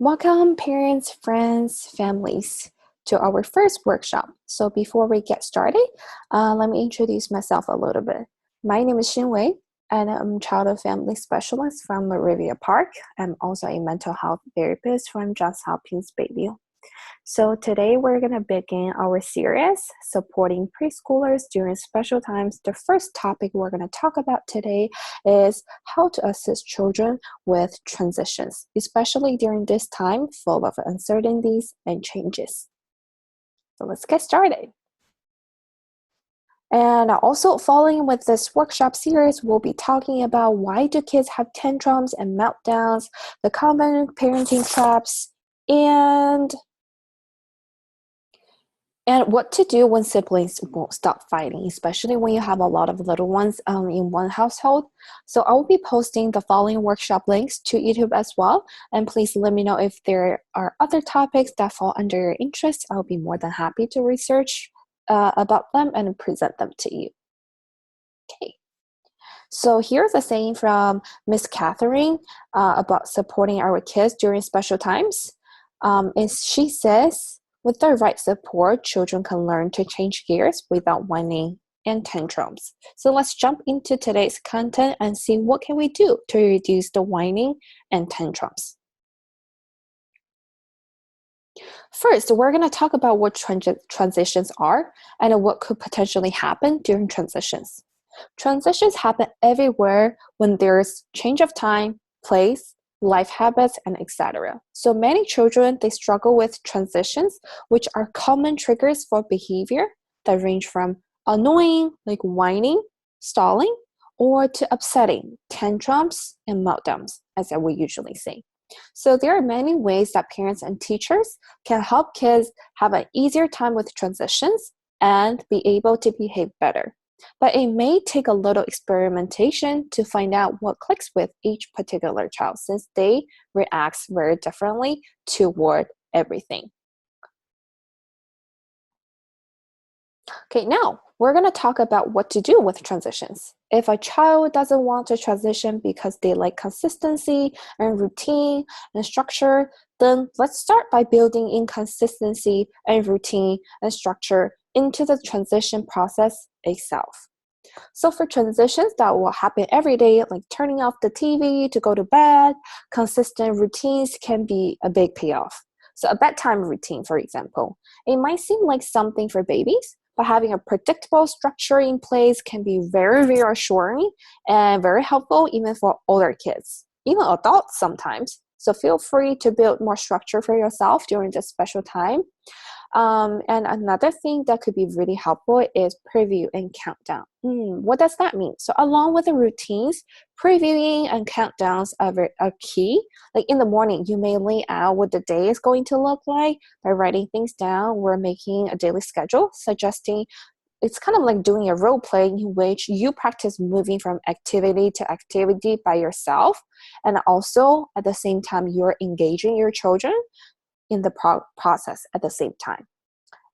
Welcome, parents, friends, families, to our first workshop. So before we get started, let me introduce myself a little bit. My name is Xinwei, and I'm a child and family specialist from Riviera Park. I'm also a mental health therapist from Johns Hopkins Bayview. So today we're going to begin our series, Supporting Preschoolers During Special Times. The first topic we're going to talk about today is how to assist children with transitions, especially during this time full of uncertainties and changes. So let's get started. And also following with this workshop series, we'll be talking about why do kids have tantrums and meltdowns, the common parenting traps, and what to do when siblings won't stop fighting, especially when you have a lot of little ones in one household. So I will be posting the following workshop links to YouTube as well. And please let me know if there are other topics that fall under your interest. I'll be more than happy to research about them and present them to you. Okay. So here's a saying from Miss Catherine about supporting our kids during special times. She says, with the right support, children can learn to change gears without whining and tantrums. So let's jump into today's content and see what can we do to reduce the whining and tantrums. First, we're going to talk about what transitions are and what could potentially happen during transitions. Transitions happen everywhere when there's change of time, place, life habits, and etc. So many children, they struggle with transitions, which are common triggers for behavior that range from annoying, like whining, stalling, or to upsetting, tantrums, and meltdowns, as we usually say. So there are many ways that parents and teachers can help kids have an easier time with transitions and be able to behave better. But it may take a little experimentation to find out what clicks with each particular child, since they react very differently toward everything. Okay, now we're going to talk about what to do with transitions. If a child doesn't want to transition because they like consistency and routine and structure, then let's start by building in consistency and routine and structure into the transition process itself. So for transitions that will happen every day, like turning off the TV to go to bed, consistent routines can be a big payoff. So a bedtime routine, for example, it might seem like something for babies, but having a predictable structure in place can be very reassuring and very helpful even for older kids, even adults sometimes. So feel free to build more structure for yourself during this special time. And another thing that could be really helpful is preview and countdown. What does that mean? So along with the routines, previewing and countdowns are key. Like in the morning, you may lay out what the day is going to look like by writing things down or making a daily schedule, suggesting it's kind of like doing a role play in which you practice moving from activity to activity by yourself. And also at the same time, you're engaging your children in the process at the same time.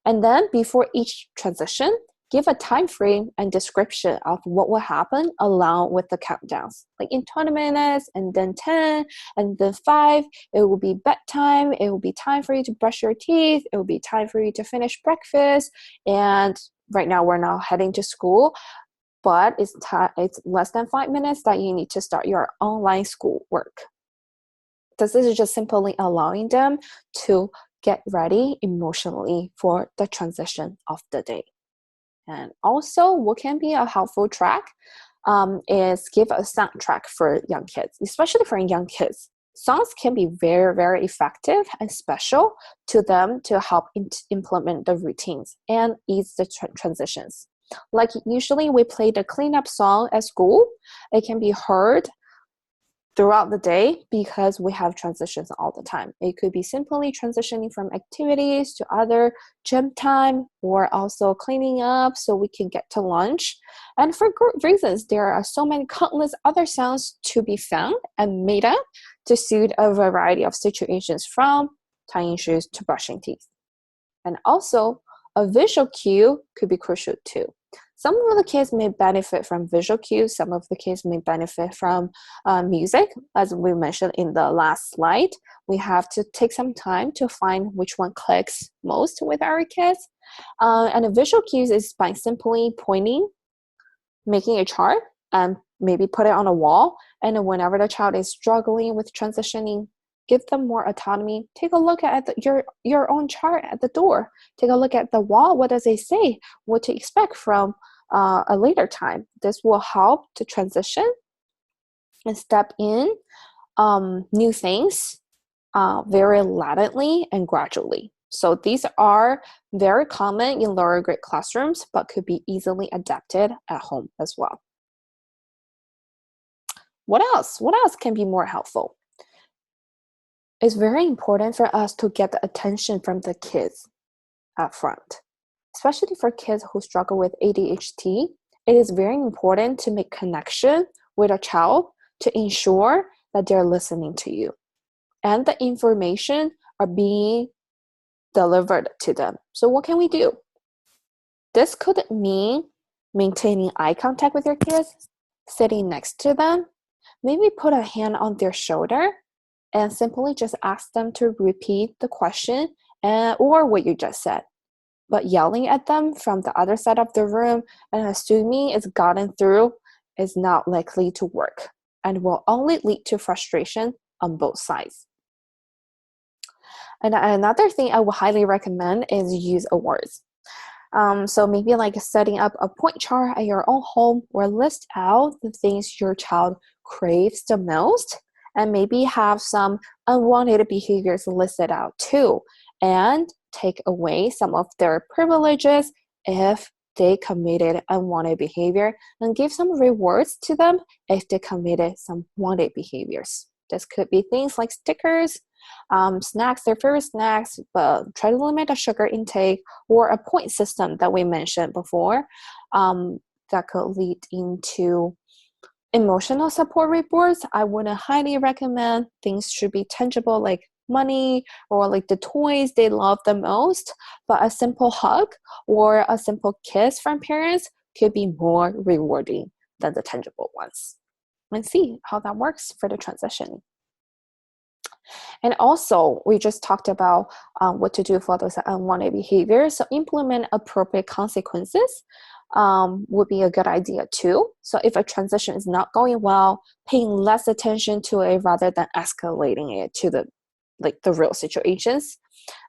And then before each transition, give a time frame and description of what will happen along with the countdowns. Like in 20 minutes, and then 10, and then 5, it will be bedtime, it will be time for you to brush your teeth, it will be time for you to finish breakfast, and right now we're now heading to school, but it's less than 5 minutes that you need to start your online school work. This is just simply allowing them to get ready emotionally for the transition of the day. And also, what can be a helpful track is give a soundtrack for young kids, especially for young kids. Songs can be very, very effective and special to them to help implement the routines and ease the transitions. Like usually we play the cleanup song at school. It can be heard throughout the day because we have transitions all the time. It could be simply transitioning from activities to other gym time or also cleaning up so we can get to lunch. And for good reasons, there are so many countless other sounds to be found and made up to suit a variety of situations, from tying shoes to brushing teeth. And also, a visual cue could be crucial too. Some of the kids may benefit from visual cues. Some of the kids may benefit from music. As we mentioned in the last slide, we have to take some time to find which one clicks most with our kids. And the visual cues is by simply pointing, making a chart, and maybe put it on a wall. And whenever the child is struggling with transitioning, give them more autonomy. Take a look at your own chart at the door. Take a look at the wall. What does it say? What to expect from a later time? This will help to transition and step in new things very latently and gradually. So these are very common in lower grade classrooms, but could be easily adapted at home as well. What else? What else can be more helpful? It's very important for us to get the attention from the kids up front. Especially for kids who struggle with ADHD, it is very important to make connection with a child to ensure that they're listening to you and the information are being delivered to them. So what can we do? This could mean maintaining eye contact with your kids, sitting next to them, maybe put a hand on their shoulder and simply just ask them to repeat the question or what you just said. But yelling at them from the other side of the room and assuming it's gotten through is not likely to work and will only lead to frustration on both sides. And another thing I would highly recommend is use awards. So maybe like setting up a point chart at your own home or list out the things your child craves the most and maybe have some unwanted behaviors listed out too and take away some of their privileges if they committed unwanted behavior and give some rewards to them if they committed some wanted behaviors. This could be things like stickers, snacks, their favorite snacks, but try to limit the sugar intake or a point system that we mentioned before that could lead into emotional support rewards. I wouldn't highly recommend. Things should be tangible like money or like the toys they love the most, but a simple hug or a simple kiss from parents could be more rewarding than the tangible ones. And see how that works for the transition. And also, we just talked about what to do for those unwanted behaviors. So implement appropriate consequences would be a good idea too. So if a transition is not going well, paying less attention to it rather than escalating it to the real situations.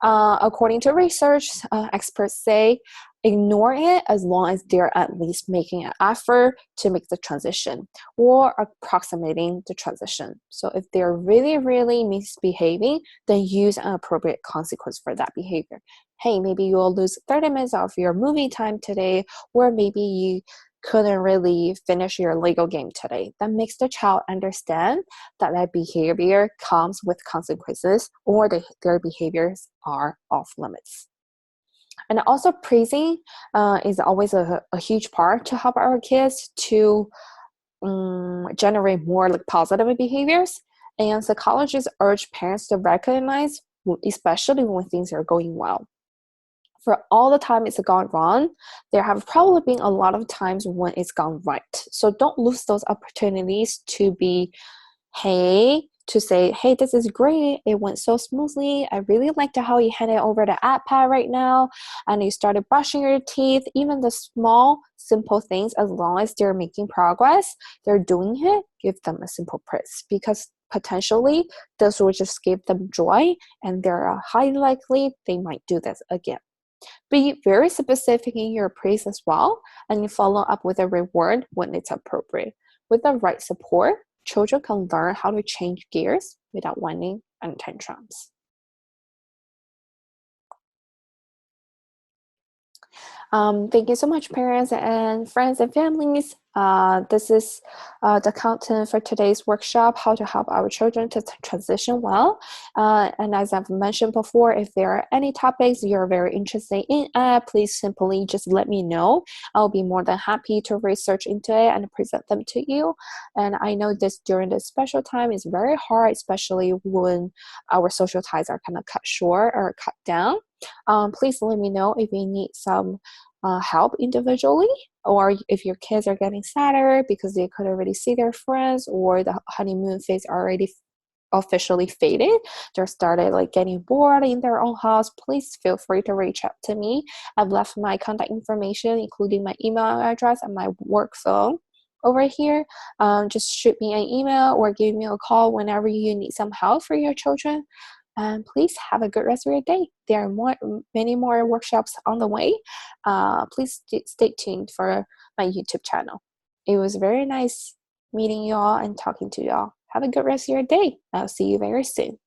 According to research, experts say ignore it as long as they're at least making an effort to make the transition or approximating the transition. So if they're really, really misbehaving, then use an appropriate consequence for that behavior. Hey, maybe you'll lose 30 minutes of your movie time today, or maybe you couldn't really finish your Lego game today. That makes the child understand that that behavior comes with consequences or their behaviors are off limits. And also praising is always a huge part to help our kids to generate more positive behaviors. And psychologists urge parents to recognize, especially when things are going well. For all the time it's gone wrong, there have probably been a lot of times when it's gone right. So don't lose those opportunities to say, hey, this is great. It went so smoothly. I really liked how you handed over the iPad right now. And you started brushing your teeth. Even the small, simple things, as long as they're making progress, they're doing it, give them a simple praise. Because potentially, this will just give them joy. And they're highly likely they might do this again. Be very specific in your praise as well, and you follow up with a reward when it's appropriate. With the right support, children can learn how to change gears without whining and tantrums. Thank you so much, parents and friends and families. This is the content for today's workshop, how to help our children to transition well. And as I've mentioned before, if there are any topics you're very interested in, please simply just let me know. I'll be more than happy to research into it and present them to you. And I know this during this special time is very hard, especially when our social ties are kind of cut short or cut down. Please let me know if you need some help individually or if your kids are getting sadder because they could already see their friends, or the honeymoon phase already officially faded, they started like getting bored in their own house, please feel free to reach out to me. I've left my contact information, including my email address and my work phone over here. Just shoot me an email or give me a call whenever you need some help for your children. And please have a good rest of your day. There are many more workshops on the way. Please stay tuned for my YouTube channel. It was very nice meeting you all and talking to you all. Have a good rest of your day. I'll see you very soon.